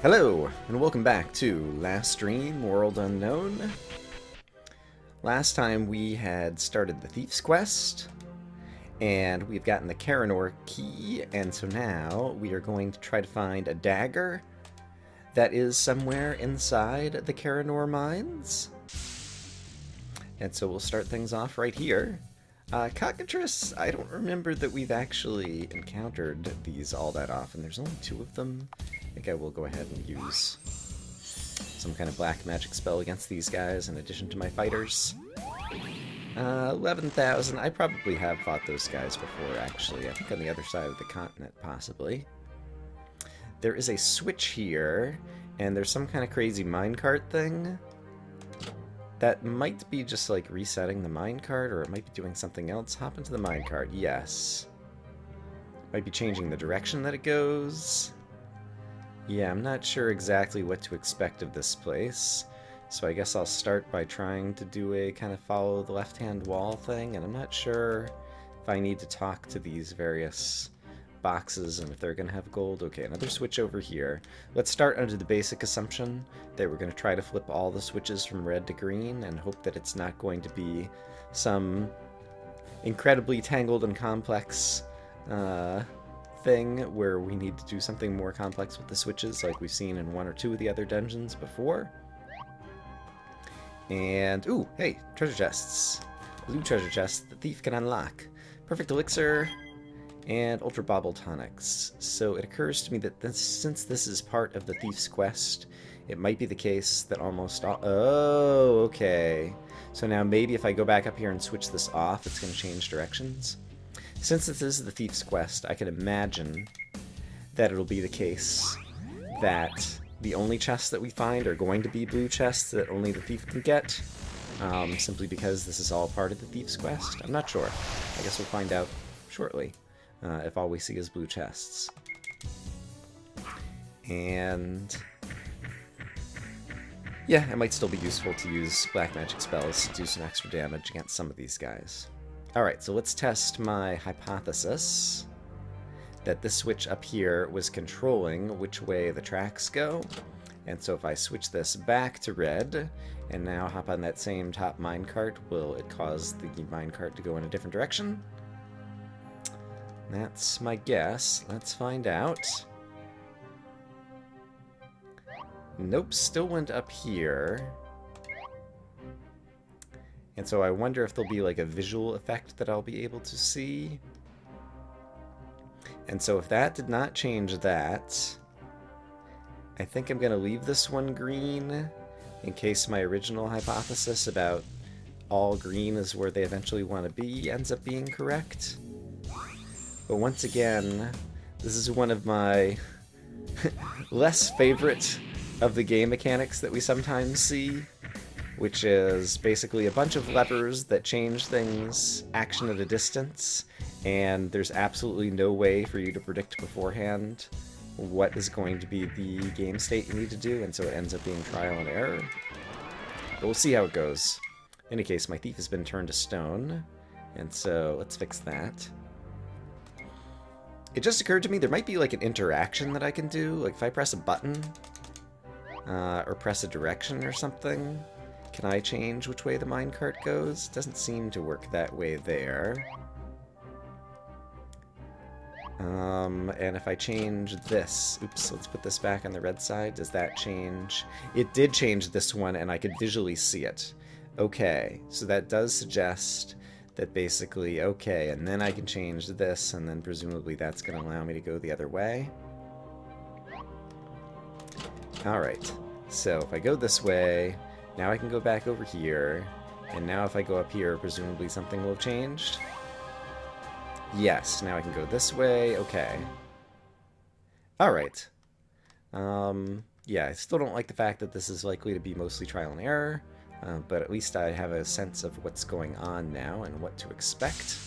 Hello, and welcome back to Last Stream World Unknown. Last time we had started the Thief's Quest, and we've gotten the Karanor key, and so now we are going to try to find a dagger that is somewhere inside the Karanor mines. And so we'll start things off right here. Cockatrice, I don't remember that we've actually encountered these all that often. There's only 2 of them. I think I will go ahead and use some kind of black magic spell against these guys in addition to my fighters. 11,000. I probably have fought those guys before, actually. I think on the other side of the continent, possibly. There is a switch here, and there's some kind of crazy minecart thing. That might be just like resetting the minecart, or it might be doing something else. Hop into the minecart, yes. Might be changing the direction that it goes. Yeah, I'm not sure exactly what to expect of this place. So I guess I'll start by trying to do a kind of follow the left-hand wall thing, and I'm not sure if I need to talk to these various boxes and if they're going to have gold. Okay, another switch over here. Let's start under the basic assumption that we're going to try to flip all the switches from red to green and hope that it's not going to be some incredibly tangled and complex thing where we need to do something more complex with the switches like we've seen in 1 or 2 of the other dungeons before. And, ooh, hey, treasure chests. Blue treasure chests the thief can unlock. Perfect elixir and ultra bauble tonics. So it occurs to me that since this is part of the thief's quest, it might be the case that almost all... Oh, okay. So now maybe if I go back up here and switch this off, it's going to change directions. Since this is the thief's quest, I can imagine that it'll be the case that the only chests that we find are going to be blue chests that only the thief can get, simply because this is all part of the thief's quest. I'm not sure. I guess we'll find out shortly if all we see is blue chests. And yeah, it might still be useful to use black magic spells to do some extra damage against some of these guys. Alright, so let's test my hypothesis that this switch up here was controlling which way the tracks go. And so if I switch this back to red, and now hop on that same top minecart, will it cause the minecart to go in a different direction? That's my guess. Let's find out. Nope, still went up here. And so I wonder if there'll be like a visual effect that I'll be able to see. And so if that did not change that, I think I'm going to leave this one green in case my original hypothesis about all green is where they eventually want to be ends up being correct. But once again, this is one of my less favorite of the game mechanics that we sometimes see, which is basically a bunch of levers that change things action at a distance, and there's absolutely no way for you to predict beforehand what is going to be the game state you need to do, and so it ends up being trial and error. But we'll see how it goes. In any case, my thief has been turned to stone, and so let's fix that. It just occurred to me there might be like an interaction that I can do, like if I press a button, or press a direction or something, can I change which way the minecart goes? It doesn't seem to work that way there. And if I change this, oops, let's put this back on the red side, does that change? It did change this one, and I could visually see it. Okay, so that does suggest that basically, okay, and then I can change this, and then presumably that's going to allow me to go the other way. Alright, so if I go this way, now I can go back over here, and now if I go up here, presumably something will have changed. Yes, now I can go this way, okay. Alright. Yeah, I still don't like the fact that this is likely to be mostly trial and error, but at least I have a sense of what's going on now and what to expect.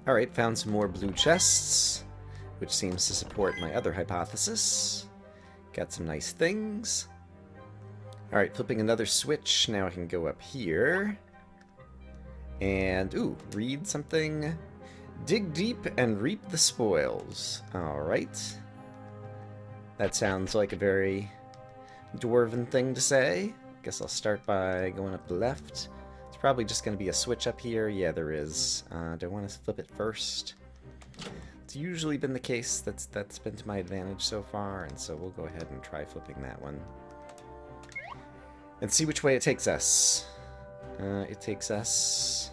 Alright, found some more blue chests, which seems to support my other hypothesis. Got some nice things. Alright, flipping another switch, now I can go up here. And, ooh, read something. Dig deep and reap the spoils. Alright. That sounds like a very dwarven thing to say. Guess I'll start by going up the left. It's probably just going to be a switch up here. Yeah, there is. Do I want to flip it first? It's usually been the case. That's been to my advantage so far, and so we'll go ahead and try flipping that one. And see which way it takes us. It takes us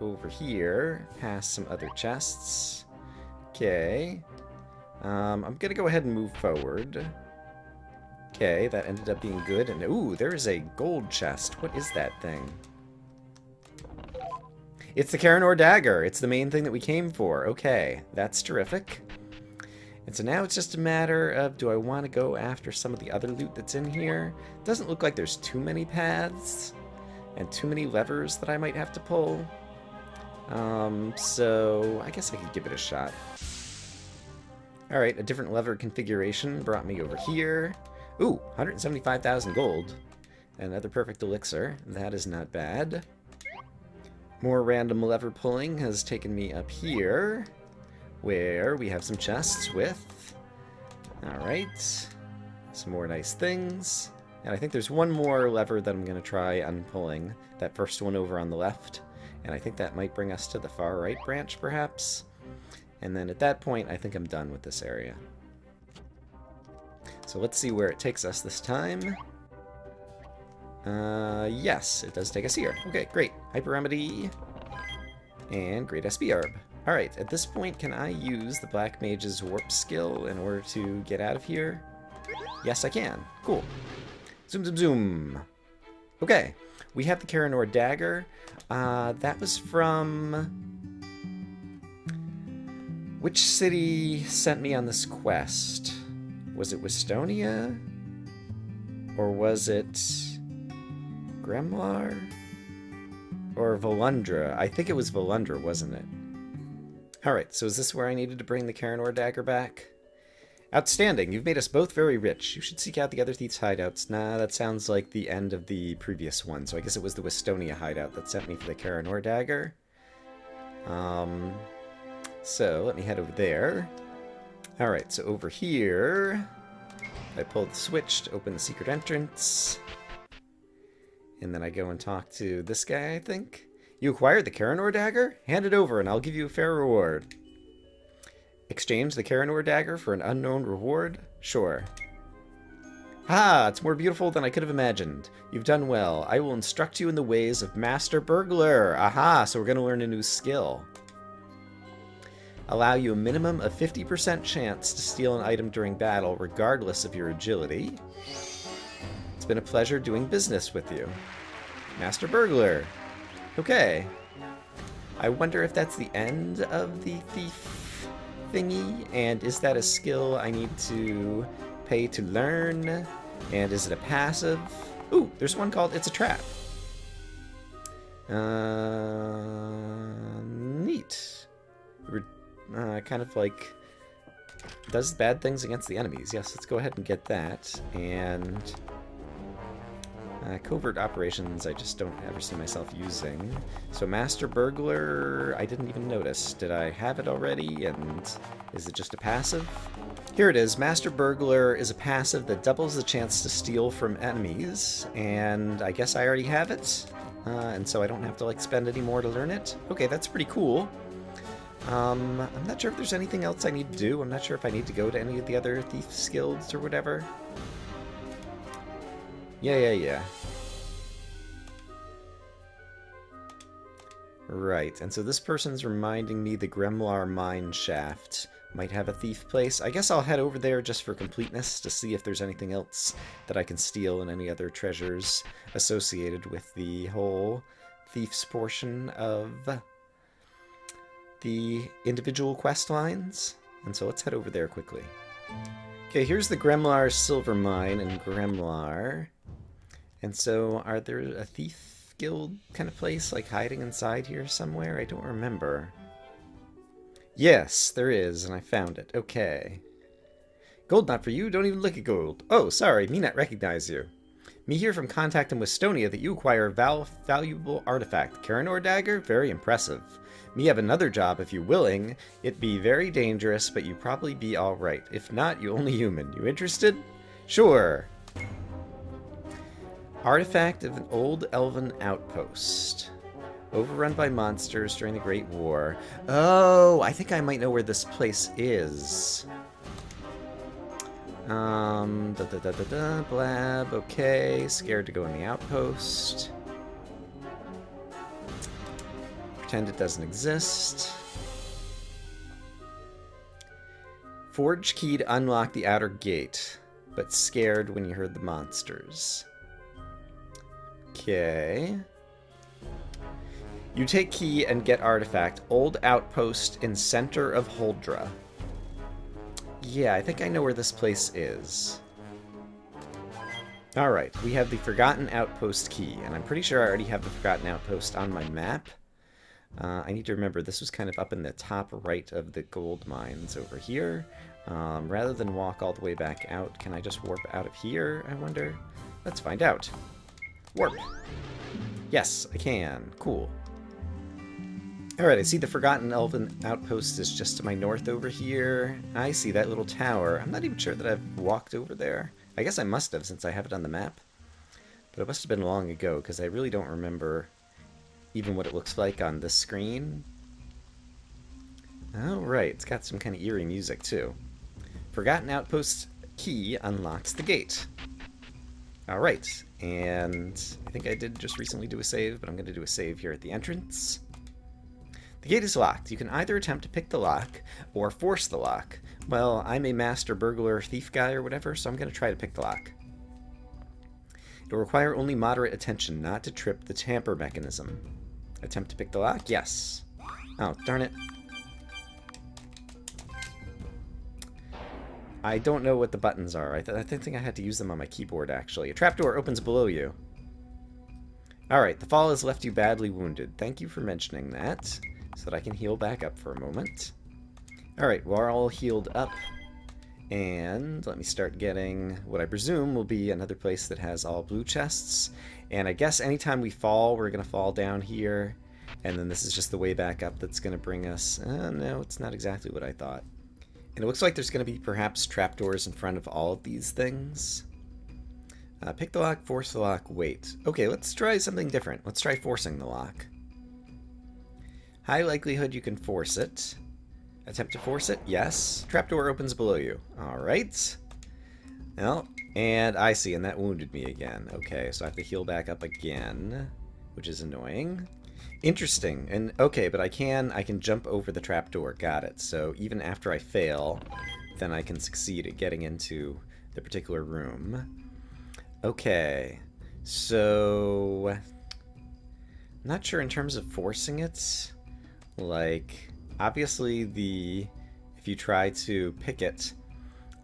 over here, past some other chests. Okay. I'm going to go ahead and move forward. Okay, that ended up being good. And ooh, there is a gold chest. What is that thing? It's the Grimoire Dagger. It's the main thing that we came for. Okay, that's terrific. And so now it's just a matter of, do I want to go after some of the other loot that's in here? Doesn't look like there's too many paths and too many levers that I might have to pull. So I guess I could give it a shot. Alright, a different lever configuration brought me over here. Ooh, 175,000 gold. Another perfect elixir. That is not bad. More random lever pulling has taken me up here, where we have some chests with... Alright. Some more nice things. And I think there's one more lever that I'm going to try unpulling. That first one over on the left. And I think that might bring us to the far right branch, perhaps. And then at that point, I think I'm done with this area. So let's see where it takes us this time. Yes, it does take us here. Okay, great. Hyper Remedy. And Great SB Herb. Alright, at this point, can I use the Black Mage's Warp skill in order to get out of here? Yes, I can. Cool. Zoom, zoom, zoom. Okay, we have the Grimoire Dagger. That was from... Which city sent me on this quest? Was it Westonia? Or was it Grimoire? Or Volundra? I think it was Volundra, wasn't it? Alright, so is this where I needed to bring the Grimoire Dagger back? Outstanding! You've made us both very rich. You should seek out the other thieves' hideouts. Nah, that sounds like the end of the previous one, so I guess it was the Westonia hideout that sent me for the Grimoire Dagger. So, let me head over there. Alright, so over here, I pull the switch to open the secret entrance. And then I go and talk to this guy, I think. You acquired the Grimoire Dagger? Hand it over and I'll give you a fair reward. Exchange the Grimoire Dagger for an unknown reward? Sure. Ha! It's more beautiful than I could have imagined. You've done well. I will instruct you in the ways of Master Burglar. Aha! So we're going to learn a new skill. Allow you a minimum of 50% chance to steal an item during battle, regardless of your agility. It's been a pleasure doing business with you. Master Burglar. Okay. I wonder if that's the end of the thief thingy, and is that a skill I need to pay to learn? And is it a passive? Ooh, there's one called It's a Trap. Neat. Kind of like does bad things against the enemies. Yes, let's go ahead and get that. And covert operations I just don't ever see myself using. So Master Burglar, I didn't even notice. Did I have it already? And is it just a passive? Here it is. Master Burglar is a passive that doubles the chance to steal from enemies. And I guess I already have it. And so I don't have to like spend any more to learn it. Okay, that's pretty cool. I'm not sure if there's anything else I need to do. I'm not sure if I need to go to any of the other Thief's Guilds or whatever. Yeah. Right, and so this person's reminding me the Grimoire mine shaft might have a thief place. I guess I'll head over there just for completeness to see if there's anything else that I can steal and any other treasures associated with the whole thief's portion of the individual quest lines. And so let's head over there quickly. Okay, here's the Grimoire silver mine in Grimoire. And so are there a thief guild kind of place like hiding inside here somewhere? I don't remember. Yes, there is, and I found it. Okay. Gold not for you, don't even look at gold. Oh, sorry, me not recognize you. Me hear from contact in Westonia that you acquire a valuable artifact. Grimoire Dagger? Very impressive. Me have another job if you willing. It be very dangerous, but you probably be alright. If not, you only human. You interested? Sure. Artifact of an old elven outpost. Overrun by monsters during the Great War. Oh, I think I might know where this place is. Blab, okay. Scared to go in the outpost. Pretend it doesn't exist. Forge key to unlock the outer gate, but scared when you heard the monsters. Okay. You take key and get artifact. Old outpost in center of Holdra. Yeah, I think I know where this place is. Alright, we have the Forgotten Outpost key, and I'm pretty sure I already have the Forgotten Outpost on my map. I need to remember this was kind of up in the top right of the gold mines over here. Rather than walk all the way back out, can I just warp out of here, I wonder? Let's find out. Warp. Yes, I can. Cool. Alright, I see the Forgotten Elven Outpost is just to my north over here. I see that little tower. I'm not even sure that I've walked over there. I guess I must have since I have it on the map. But it must have been long ago because I really don't remember even what it looks like on this screen. Oh, right. It's got some kind of eerie music, too. Forgotten Outpost key unlocks the gate. Alright, and I think I did just recently do a save, but I'm going to do a save here at the entrance. The gate is locked. You can either attempt to pick the lock or force the lock. Well, I'm a master burglar thief guy or whatever, so I'm going to try to pick the lock. It'll require only moderate attention not to trip the tamper mechanism. Attempt to pick the lock? Yes. Oh, darn it. I don't know what the buttons are. I think I had to use them on my keyboard, actually. A trapdoor opens below you. Alright, the fall has left you badly wounded. Thank you for mentioning that, so that I can heal back up for a moment. Alright, we're all healed up. And let me start getting what I presume will be another place that has all blue chests. And I guess anytime we fall, we're going to fall down here. And then this is just the way back up that's going to bring us... no, it's not exactly what I thought. And it looks like there's going to be perhaps trapdoors in front of all of these things. Pick the lock, force the lock, wait. Okay, let's try something different. Let's try forcing the lock. High likelihood you can force it. Attempt to force it? Yes. Trapdoor opens below you. Alright. Well, and I see, and that wounded me again. Okay, so I have to heal back up again, which is annoying. Interesting. And okay, but I can jump over the trapdoor. Got it. So even after I fail, then I can succeed at getting into the particular room. Okay. So I'm not sure in terms of forcing it. Like, obviously if you try to pick it,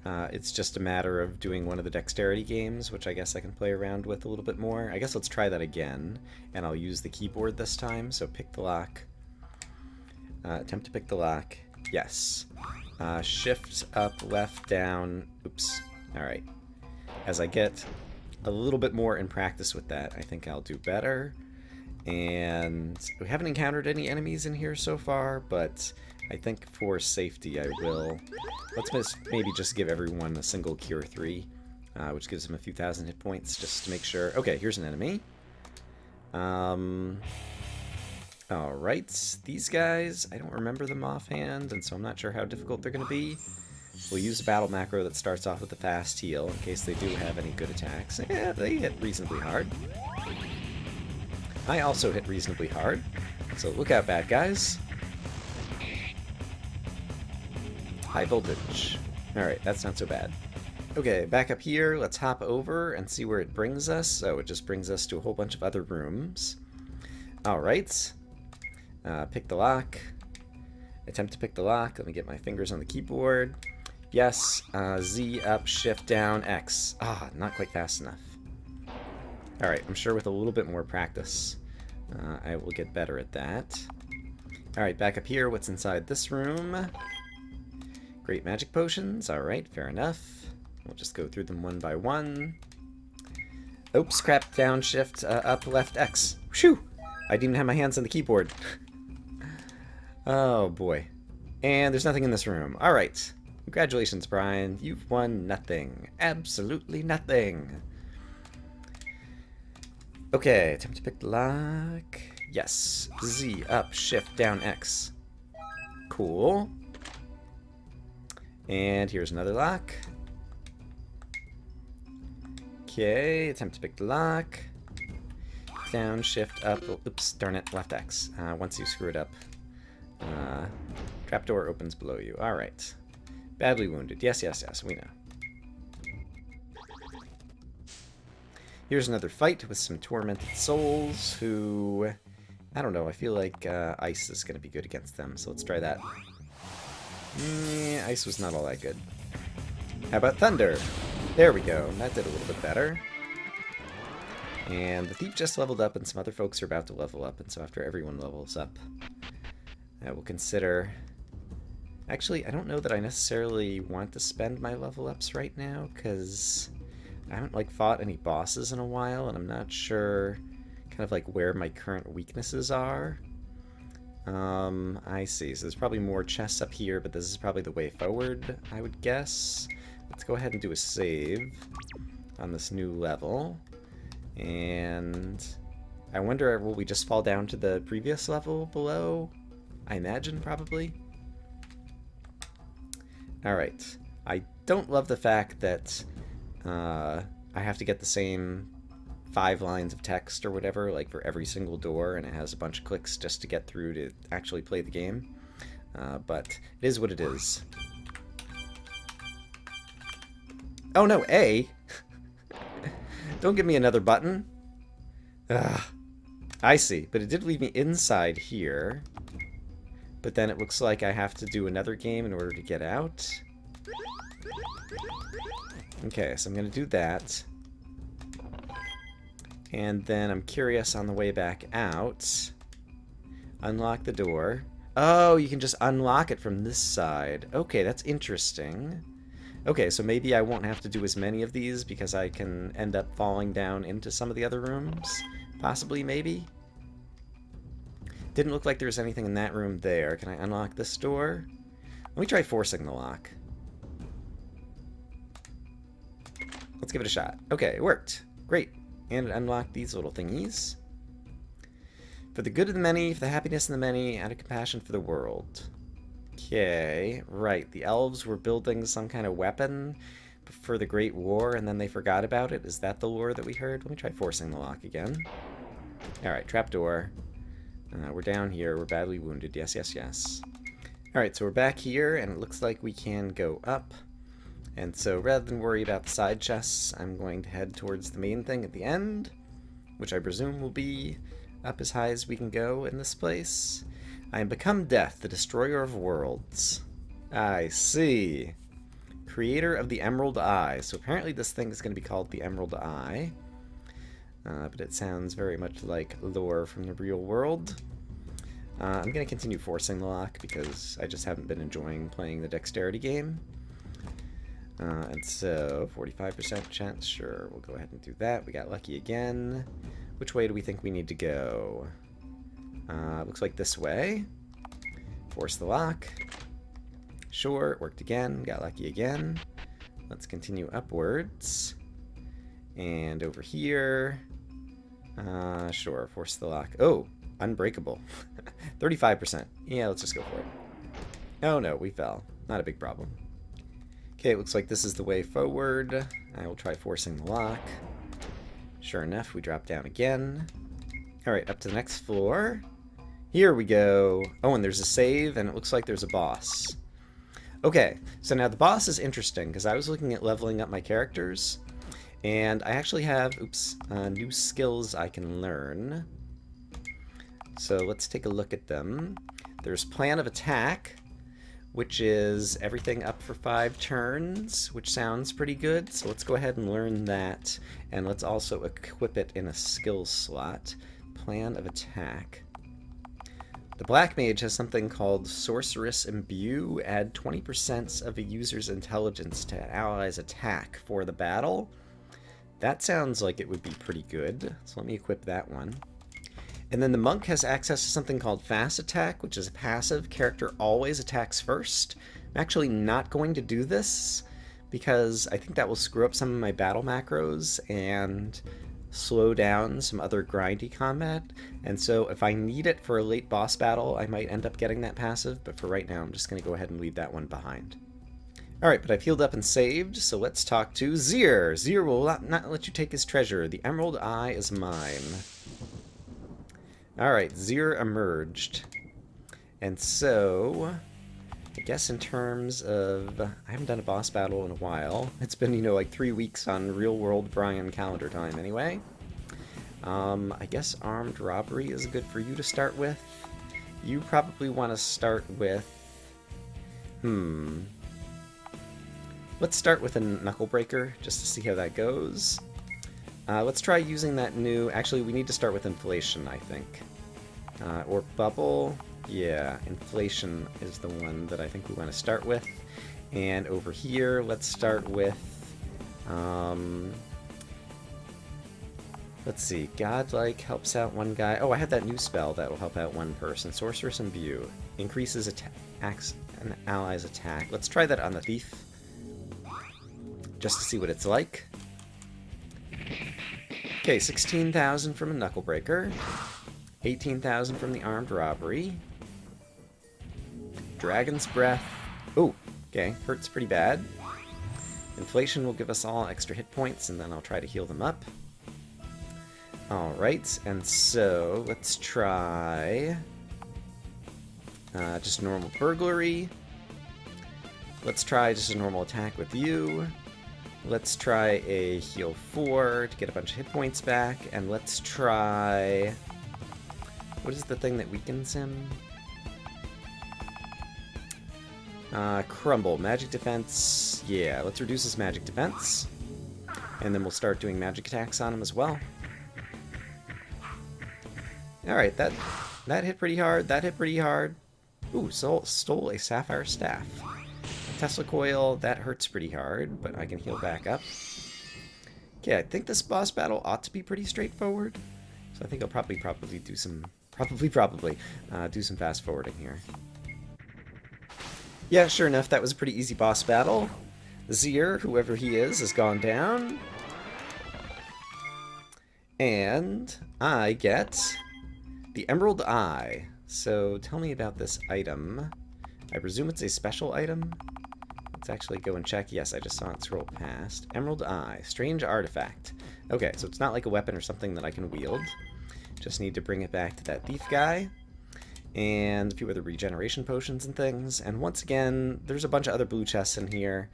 it's just a matter of doing one of the dexterity games, which I guess I can play around with a little bit more. I guess let's try that again, and I'll use the keyboard this time. So pick the lock. Attempt to pick the lock. Yes. Shift up, left, down. Oops. Alright. As I get a little bit more in practice with that, I think I'll do better. And we haven't encountered any enemies in here so far, but I think for safety I will... Let's maybe just give everyone a single Cure 3, which gives them a few thousand hit points, just to make sure. Okay, here's an enemy. Alright, these guys, I don't remember them offhand, and so I'm not sure how difficult they're going to be. We'll use a battle macro that starts off with a fast heal, in case they do have any good attacks. Yeah, they hit reasonably hard. I also hit reasonably hard, so look out, bad guys. High voltage. Alright, that's not so bad. Okay, back up here, let's hop over and see where it brings us. Oh, it just brings us to a whole bunch of other rooms. Alright. Pick the lock. Attempt to pick the lock. Let me get my fingers on the keyboard. Yes, Z up, shift down, X. Not quite fast enough. Alright, I'm sure with a little bit more practice, I will get better at that. Alright, back up here, what's inside this room? Great magic potions. Alright, fair enough. We'll just go through them one by one. Oops, crap, down, shift, up, left, X. Whew! I didn't even have my hands on the keyboard. Oh, boy. And there's nothing in this room. All right. Congratulations, Brian. You've won nothing. Absolutely nothing. Okay, attempt to pick the lock. Yes. Z, up, shift, down, X. Cool. And here's another lock. Okay, attempt to pick the lock. Down, shift, up. Oops, darn it, left X. Once you screw it up. Trapdoor opens below you. Alright. Badly wounded. Yes, yes, yes, we know. Here's another fight with some tormented souls who... I don't know, I feel like ice is going to be good against them, so let's try that. Ice was not all that good. How about thunder? There we go. That did a little bit better. And the thief just leveled up, and some other folks are about to level up, and so after everyone levels up, I will consider... Actually, I don't know that I necessarily want to spend my level ups right now, because I haven't like fought any bosses in a while, and I'm not sure kind of like where my current weaknesses are. I see. So there's probably more chests up here, but this is probably the way forward, I would guess. Let's go ahead and do a save on this new level. And I wonder, will we just fall down to the previous level below? I imagine, probably. Alright. I don't love the fact that I have to get the same 5 lines of text or whatever, like for every single door, and it has a bunch of clicks just to get through to actually play the game. But it is what it is. Oh no, A! Don't give me another button. Ugh. I see, but it did leave me inside here. But then it looks like I have to do another game in order to get out. Okay, so I'm going to do that. And then I'm curious on the way back out. Unlock the door. Oh, you can just unlock it from this side. Okay, that's interesting. Okay, so maybe I won't have to do as many of these because I can end up falling down into some of the other rooms. Possibly, maybe? Didn't look like there was anything in that room there. Can I unlock this door? Let me try forcing the lock. Let's give it a shot. Okay, it worked. Great. And it unlocked these little thingies. For the good of the many, for the happiness of the many, out of compassion for the world. Okay, right. The elves were building some kind of weapon for the Great War, and then they forgot about it. Is that the lore that we heard? Let me try forcing the lock again. Alright, trapdoor. We're down here. We're badly wounded. Yes, yes, yes. Alright, so we're back here, and it looks like we can go up. And so rather than worry about the side chests, I'm going to head towards the main thing at the end, which I presume will be up as high as we can go in this place. I am become Death, the destroyer of worlds. I see. Creator of the Emerald Eye. So apparently this thing is going to be called the Emerald Eye. But it sounds very much like lore from the real world. I'm going to continue forcing the lock because I just haven't been enjoying playing the dexterity game. And so, 45% chance, sure, we'll go ahead and do that. We got lucky again. Which way do we think we need to go? Looks like this way. Force the lock. Sure, it worked again. Got lucky again. Let's continue upwards. And over here. Sure, force the lock. Oh, unbreakable. 35%. Yeah, let's just go for it. Oh no, we fell. Not a big problem. Okay, it looks like this is the way forward. I will try forcing the lock. Sure enough, we drop down again. Alright, up to the next floor. Here we go. Oh, and there's a save, and it looks like there's a boss. Okay, so now the boss is interesting, because I was looking at leveling up my characters, and I actually have, new skills I can learn. So let's take a look at them. There's Plan of Attack, which is everything up for 5 turns, which sounds pretty good. So let's go ahead and learn that, and let's also equip it in a skill slot. Plan of Attack. The Black Mage has something called Sorceress Imbue. Add 20% of a user's intelligence to an ally's attack for the battle. That sounds like it would be pretty good, so let me equip that one. And then the monk has access to something called fast attack, which is a passive. Character always attacks first. I'm actually not going to do this because I think that will screw up some of my battle macros and slow down some other grindy combat. And so if I need it for a late boss battle, I might end up getting that passive, but for right now I'm just going to go ahead and leave that one behind. Alright, but I've healed up and saved, so let's talk to Zir. Zir will not let you take his treasure. The Emerald Eye is mine. Alright, Zir emerged. And so, I guess in terms of... I haven't done a boss battle in a while. It's been, you know, like 3 weeks on real-world Brian calendar time anyway. I guess armed robbery is good for you to start with. You probably want to start with... Let's start with a knuckle breaker, just to see how that goes. Let's try using that new... Actually, we need to start with inflation, I think. Or bubble. Yeah, inflation is the one that I think we want to start with. And over here, let's start with... let's see. Godlike helps out one guy. Oh, I have that new spell that will help out one person. Sorceress Imbue. Increases attacks an ally's attack. Let's try that on the thief. Just to see what it's like. Okay, 16,000 from a knuckle breaker. 18,000 from the armed robbery. Dragon's breath. Oh, okay, hurts pretty bad. Inflation will give us all extra hit points, and then I'll try to heal them up. Alright, and so let's try just normal burglary. Let's try just a normal attack with you. Let's try a heal 4 to get a bunch of hit points back, and let's try... What is the thing that weakens him? Crumble. Magic defense. Yeah, let's reduce his magic defense. And then we'll start doing magic attacks on him as well. Alright, that hit pretty hard. That hit pretty hard. Ooh, stole a sapphire staff. Tesla coil, that hurts pretty hard, but I can heal back up. Okay, I think this boss battle ought to be pretty straightforward. So I think I'll probably do some do some fast forwarding here. Yeah, sure enough, that was a pretty easy boss battle. Zir, whoever he is, has gone down. And I get the Emerald Eye. So tell me about this item. I presume it's a special item. Let's actually go and check. Yes, I just saw it scroll past. Emerald Eye. Strange artifact. Okay, so it's not like a weapon or something that I can wield. Just need to bring it back to that thief guy. And a few other regeneration potions and things. And once again, there's a bunch of other blue chests in here.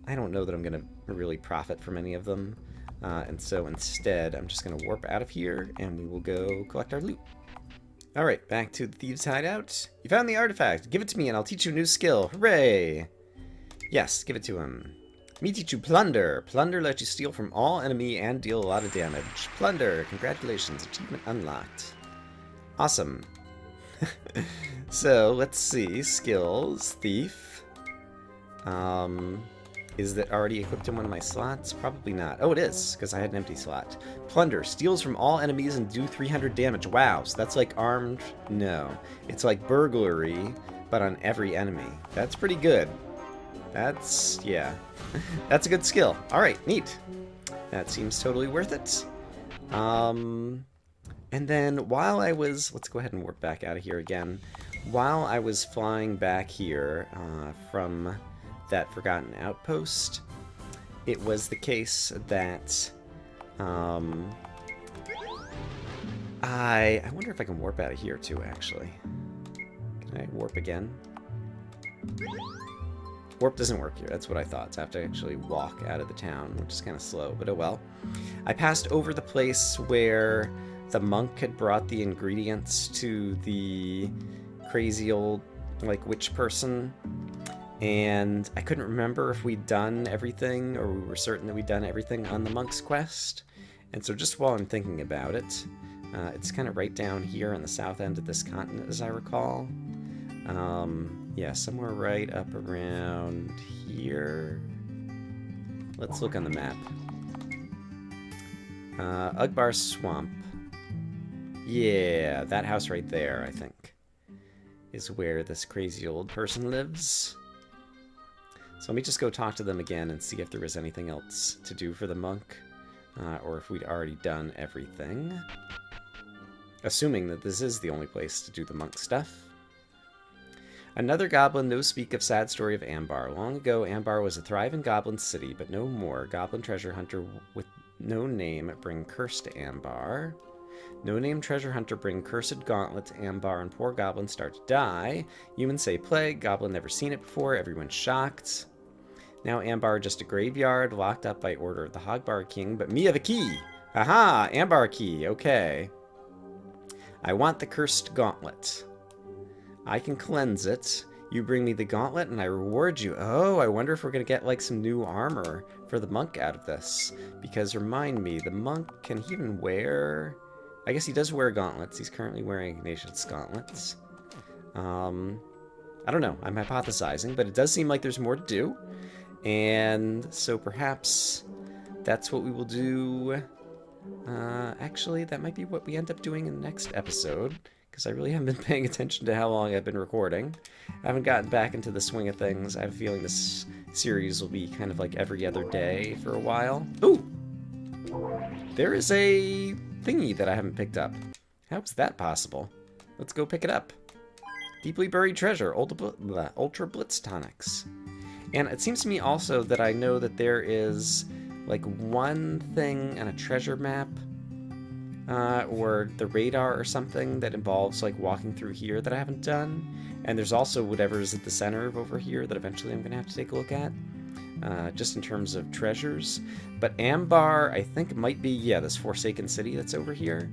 I don't know that I'm going to really profit from any of them. And so instead, I'm just going to warp out of here, and we will go collect our loot. Alright, back to the thieves' hideout. You found the artifact. Give it to me and I'll teach you a new skill. Hooray! Yes, give it to him. Me teach you Plunder. Plunder lets you steal from all enemy and deal a lot of damage. Plunder. Congratulations. Achievement unlocked. Awesome. So, let's see. Skills. Thief. Is that already equipped in one of my slots? Probably not. Oh, it is, because I had an empty slot. Plunder. Steals from all enemies and do 300 damage. Wow, so that's like armed? No. It's like burglary, but on every enemy. That's pretty good. That's, yeah. That's a good skill. Alright, neat. That seems totally worth it. And then while I was... Let's go ahead and warp back out of here again. While I was flying back here from that forgotten outpost, it was the case that I wonder if I can warp out of here too, actually. Can I warp again? Warp doesn't work here. That's what I thought. So I have to actually walk out of the town, which is kind of slow, but oh well. I passed over the place where the monk had brought the ingredients to the crazy old, like, witch person, and I couldn't remember if we'd done everything, or we were certain that we'd done everything on the monk's quest. And so just while I'm thinking about it, it's kind of right down here on the south end of this continent, as I recall. Yeah, somewhere right up around here. Let's look on the map. Ugbar Swamp. Yeah, that house right there, I think, is where this crazy old person lives. So let me just go talk to them again and see if there was anything else to do for the monk, or if we'd already done everything. Assuming that this is the only place to do the monk stuff. Another goblin, no speak of sad story of Ambar. Long ago, Ambar was a thriving goblin city, but no more. Goblin treasure hunter with no name bring curse to Ambar. No name treasure hunter bring cursed gauntlet to Ambar, and poor goblins start to die. Humans say plague. Goblin never seen it before. Everyone's shocked. Now Ambar just a graveyard, locked up by order of the Hogbar King, but me have a key. Aha! Ambar key. Okay. I want the cursed gauntlet. I can cleanse it. You bring me the gauntlet and I reward you. Oh, I wonder if we're going to get like some new armor for the monk out of this. Because remind me, the monk, can he even wear... I guess he does wear gauntlets. He's currently wearing Ignatius gauntlets. I don't know. I'm hypothesizing, but it does seem like there's more to do. And so perhaps that's what we will do. Actually, that might be what we end up doing in the next episode. Because I really haven't been paying attention to how long I've been recording. I haven't gotten back into the swing of things. I have a feeling this series will be kind of like every other day for a while. Ooh! There is a thingy that I haven't picked up. How is that possible? Let's go pick it up. Deeply buried treasure, Ultra Blitz tonics. And it seems to me also that I know that there is like one thing on a treasure map or the radar or something that involves like walking through here that I haven't done. And there's also whatever's at the center of over here that eventually I'm going to have to take a look at. Just in terms of treasures. But Ambar, I think, might be, yeah, this Forsaken City that's over here.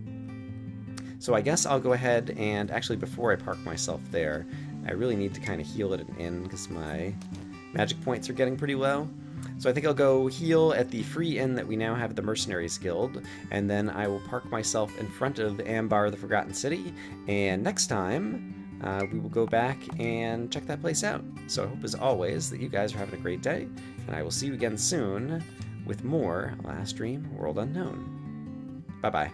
So I guess I'll go ahead and, actually, before I park myself there, I really need to kind of heal at an inn because my magic points are getting pretty low. So I think I'll go heal at the free inn that we now have at the Mercenaries Guild, and then I will park myself in front of Ambar, the Forgotten City, and next time we will go back and check that place out. So I hope, as always, that you guys are having a great day, and I will see you again soon with more Last Dream World Unknown. Bye-bye.